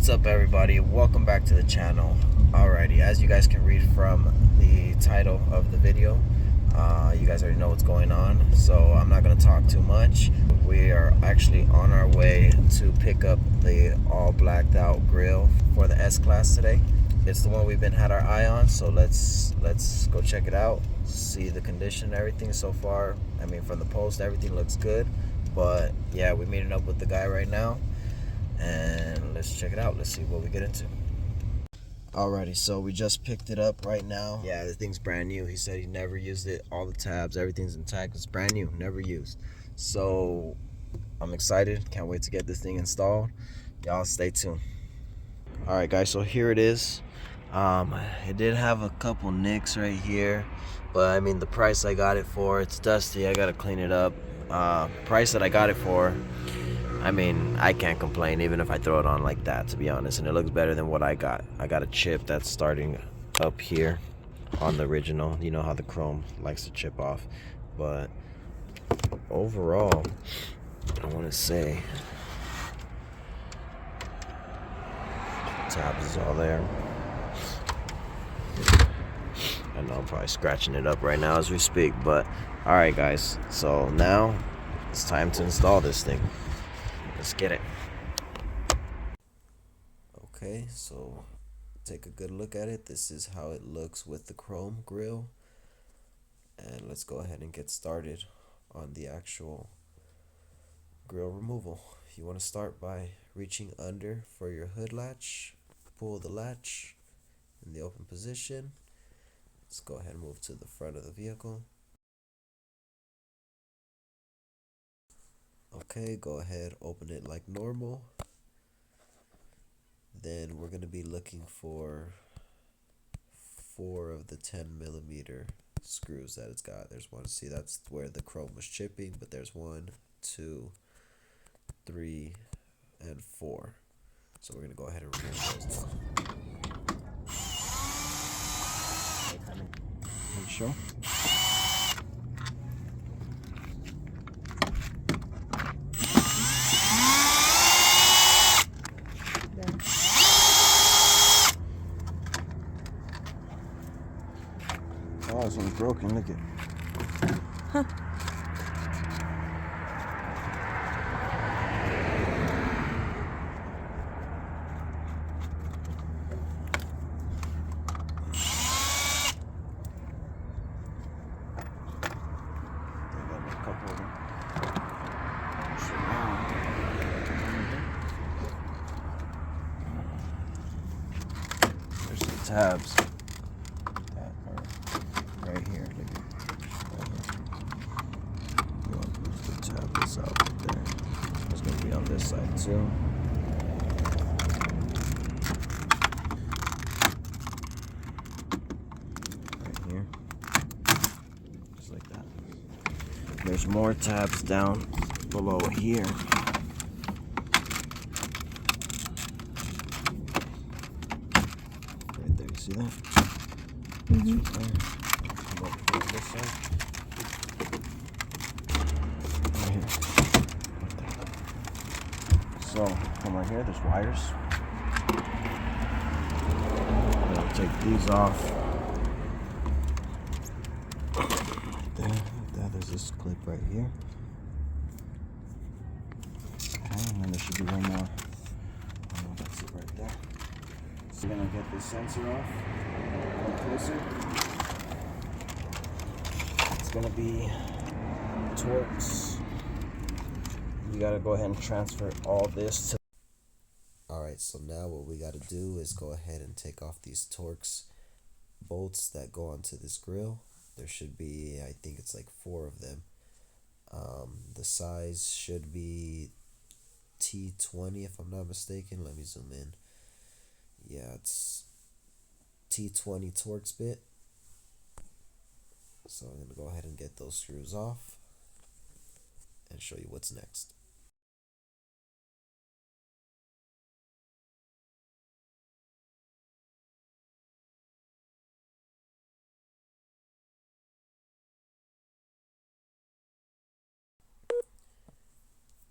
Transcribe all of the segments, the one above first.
What's up, everybody? Welcome back to the channel. Alrighty, as you guys can read from the title of the video, you guys already know what's going on, so I'm not going to talk too much. We are actually on our way to pick up the all blacked out grill for the S-Class today. It's the one we've had our eye on, so let's go check it out, see the condition and everything so far. I mean, from the post, everything looks good, but yeah, we're meeting up with the guy right now. And let's check it out. Let's see what we get into. Alrighty, so we just picked it up right now. Yeah, the thing's brand new. He said he never used it. All the tabs, everything's intact. It's brand new, never used. So I'm excited. Can't wait to get this thing installed. Y'all stay tuned. Alright guys, so here it is. It did have a couple nicks right here, but I mean the price I got it for, it's dusty. I gotta clean it up. Price that I got it for, I mean, I can't complain even if I throw it on like that, to be honest. And it looks better than what I got. I got a chip that's starting up here on the original. You know how the chrome likes to chip off. But overall, I want to say tabs is all there. I know I'm probably scratching it up right now as we speak. But alright guys, so now it's time to install this thing. Let's get it. Okay, so take a good look at it. This is how it looks with the chrome grill. And let's go ahead and get started on the actual grill removal. You want to start by reaching under for your hood latch. Pull the latch in the open position. Let's go ahead and move to the front of the vehicle. Okay, go ahead, open it like normal. Then we're going to be looking for 4 of the 10mm screws that it's got. There's one, see, that's where the chrome was chipping, but there's 1, 2, 3, and 4. So we're going to go ahead and remove those now. Are you sure? Oh, this one's broken. Look at it. Huh. A couple of them. So now, there's the tabs. Right here, look at it. You want to push the tab this out right there. It's going to be on this side too. Right here. Just like that. There's more tabs down below here. Right there, you see that? Mm-hmm. Come over here this side. Right here. So, come right here, there's wires. I'll take these off. There's this clip right here. Okay, and then there should be one more. Oh, that's it right there. So we're gonna get this sensor off. A little closer. It's gonna be Torx. You gotta go ahead and transfer all this to. Alright, so now what we gotta do is go ahead and take off these Torx bolts that go onto this grill. There should be, I think it's like 4 of them. The size should be T20 if I'm not mistaken. Let me zoom in. Yeah, it's T20 Torx bit. So I'm going to go ahead and get those screws off and show you what's next.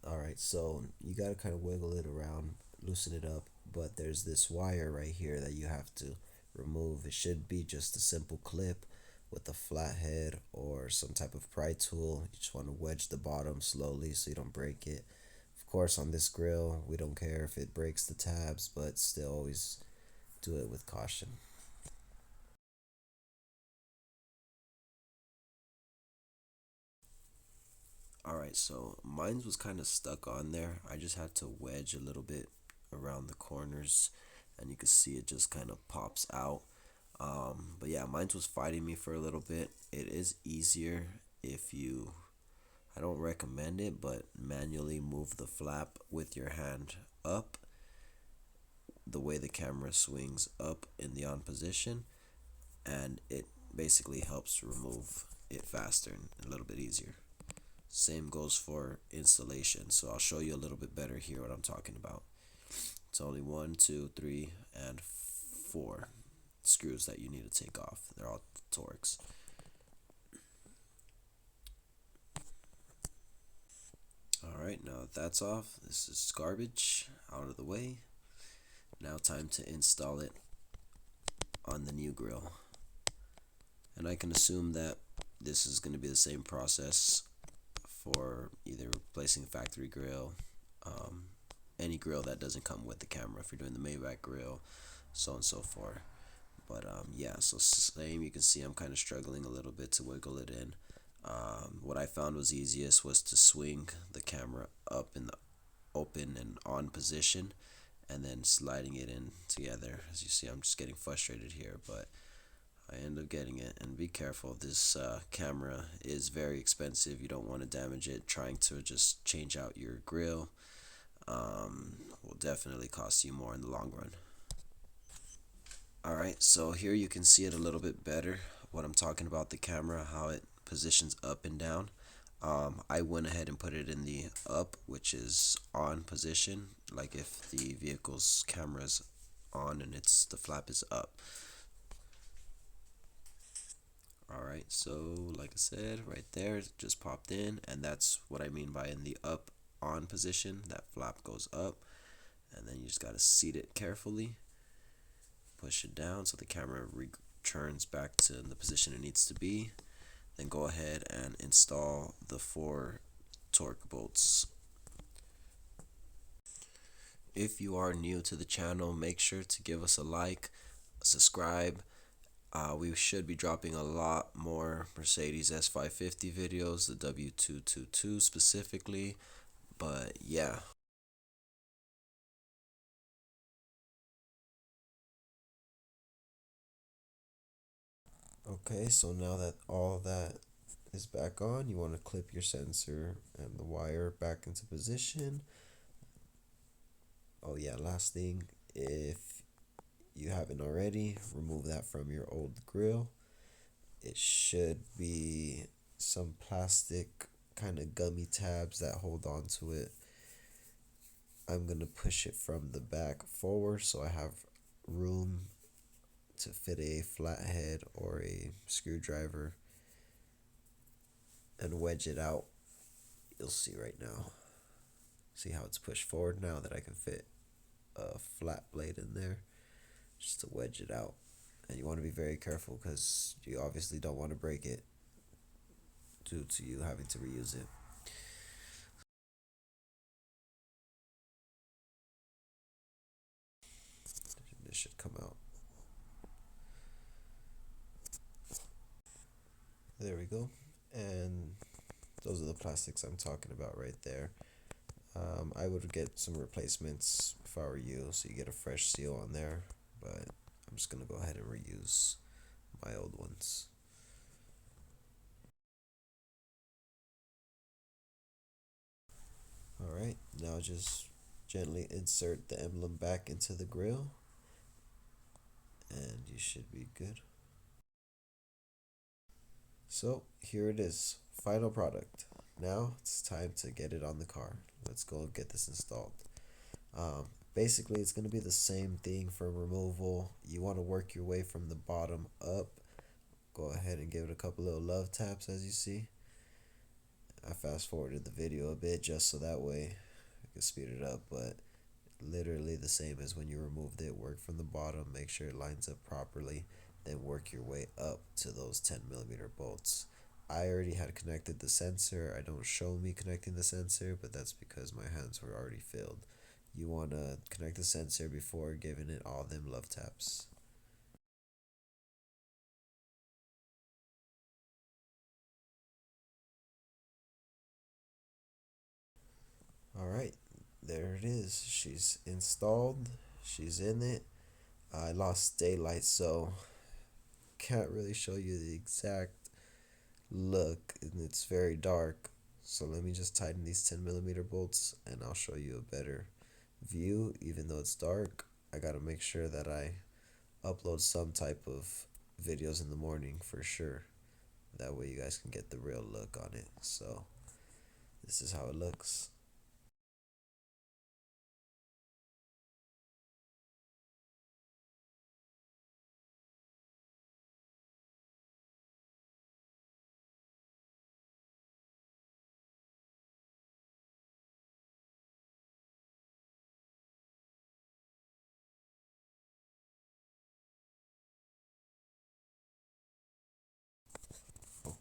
Alright, so you gotta kind of wiggle it around, loosen it up, but there's this wire right here that you have to remove. It should be just a simple clip with a flathead or some type of pry tool. You just want to wedge the bottom slowly so you don't break it. Of course, on this grill, we don't care if it breaks the tabs, but still always do it with caution. Alright, so mine was kind of stuck on there. I just had to wedge a little bit around the corners, and you can see it just kind of pops out. But yeah, mine was fighting me for a little bit. It is easier if you, I don't recommend it, but manually move the flap with your hand up the way the camera swings up in the on position, and it basically helps remove it faster and a little bit easier. Same goes for installation, so I'll show you a little bit better here what I'm talking about. It's only 1, 2, 3, and 4 screws that you need to take off. They're all Torx. Alright, now that that's off, this is garbage out of the way. Now time to install it on the new grill. And I can assume that this is going to be the same process for either replacing a factory grill, any grill that doesn't come with the camera, if you're doing the Maybach grill, so on and so forth. But yeah, so same, you can see I'm kind of struggling a little bit to wiggle it in. What I found was easiest was to swing the camera up in the open and on position and then sliding it in together. As you see, I'm just getting frustrated here, but I end up getting it. And be careful, this camera is very expensive. You don't want to damage it. Trying to just change out your grill will definitely cost you more in the long run. Alright, so here you can see it a little bit better, what I'm talking about, the camera, how it positions up and down. I went ahead and put it in the up, which is on position, like if the vehicle's camera's on and the flap is up. Alright, so like I said, right there, it just popped in, and that's what I mean by in the up on position. That flap goes up, and then you just gotta seat it carefully, push it down so the camera returns back to the position it needs to be. Then go ahead and install the 4 torque bolts. If you are new to the channel, make sure to give us a like, subscribe. We should be dropping a lot more Mercedes S550 videos, the W222 specifically, but yeah. Okay, so now that all that is back on, you want to clip your sensor and the wire back into position. Oh yeah, last thing, if you haven't already, remove that from your old grill. It should be some plastic kind of gummy tabs that hold on to it. I'm going to push it from the back forward so I have room to fit a flathead or a screwdriver and wedge it out. You'll see right now. See how it's pushed forward now that I can fit a flat blade in there just to wedge it out. And you want to be very careful because you obviously don't want to break it due to you having to reuse it. This should come out. There we go. And those are the plastics I'm talking about right there. I would get some replacements if I were you, so you get a fresh seal on there, but I'm just gonna go ahead and reuse my old ones. Alright, now just gently insert the emblem back into the grill and you should be good. So here it is, final product. Now it's time to get it on the car. Let's go get this installed. Basically, it's going to be the same thing for removal. You want to work your way from the bottom up. Go ahead and give it a couple little love taps, as you see. I fast forwarded the video a bit just so that way I can speed it up, but literally the same as when you removed it. Work from the bottom, make sure it lines up properly, then work your way up to those 10mm bolts. I already had connected the sensor. I don't show me connecting the sensor, but that's because my hands were already filled. You want to connect the sensor before giving it all them love taps. All right, there it is. She's installed. She's in it. I lost daylight, so can't really show you the exact look, and it's very dark. So let me just tighten these 10mm bolts and I'll show you a better view. Even though it's dark, I gotta make sure that I upload some type of videos in the morning for sure. That way you guys can get the real look on it. So this is how it looks.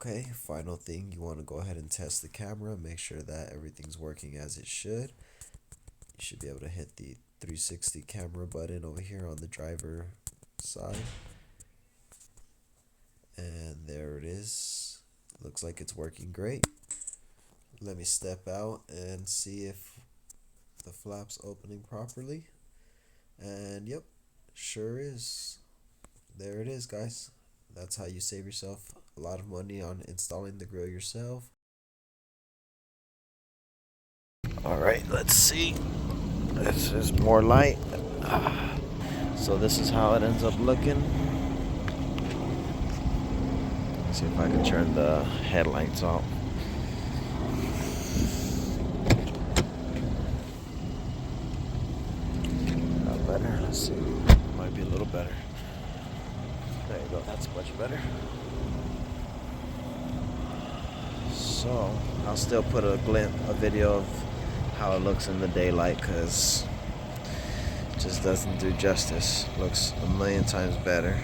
Okay, final thing, you want to go ahead and test the camera, make sure that everything's working as it should. You should be able to hit the 360 camera button over here on the driver side. And there it is. Looks like it's working great. Let me step out and see if the flap's opening properly. And yep, sure is. There it is, guys. That's how you save yourself a lot of money on installing the grill yourself. Alright, let's see. This is more light. So this is how it ends up looking. See if I can turn the headlights off. Not better. Let's see. Might be a little better. There you go. That's much better. So I'll still put a video of how it looks in the daylight, because it just doesn't do justice. Looks a million times better.